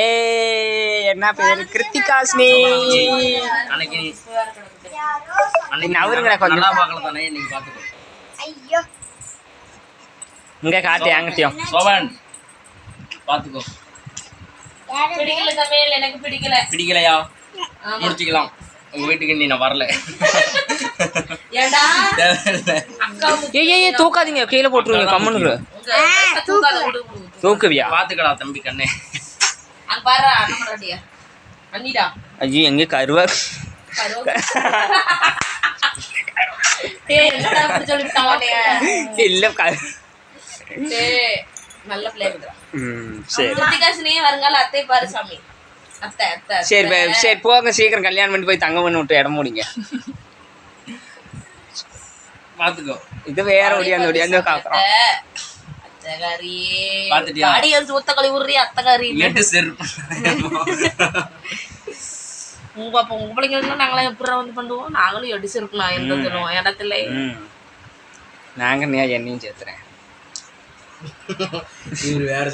ஏ என்ன பேரு? கிருத்திகாஸ்னி. அன்னைக்கு அவருங்க கொஞ்சம் நல்லா பார்க்கல தானே, நீங்க பார்த்துக்கோ. ஐயோ இங்கே காட்டு என்கிட்டயும். சோபன் பார்த்துக்கோ. பிடிக்கல சமையல், எனக்கு பிடிக்கல. பிடிக்கலையா? முடிச்சுக்கலாம். உங்க வீட்டுக்கு நீ நான் வரல. ஏண்டா அக்கா ஏய் தூக்காதீங்க, கீழே போட்டுருவீங்க. கம்மனு தூக்குவியா? பார்த்துக்கடா தம்பி கண்ணே. அங்க பாரு அண்ணன் பண்றாடியா அண்ணிடா. ஐயோ எங்கே கருவா? டேய் என்னடா அப்படி சொல்லிட்டானே. இல்லை டேய் நல்ல பிளேயர்டா. சரி கிருத்திகாஸ்னி வருங்கால அத்தை பாரு சாமி. அத்தை அத்தை சரி சரி போங்க, சீக்கிரம் கல்யாணம் பண்ணி போய் தங்க பண்ணி விட்டு இடம் முடிங்க. பார்த்துக்கோ. இது வேற ஒடியாந்து காக்குறோம். அத்தகாரி பார்த்துட்டியா? ஆடியன்ஸ் ஊத்தக்களி உர்றி அத்தகாரி எட்டு செருப்பு. உங்க பிள்ளைங்க நாங்களாம் எப்படி வந்து பண்ணுவோம்? நாங்களும் எடிச்சு இருக்கணும். எந்த சொல்லுவோம் இடத்துல நாங்க என்னையும் சேர்த்துறேன். வேற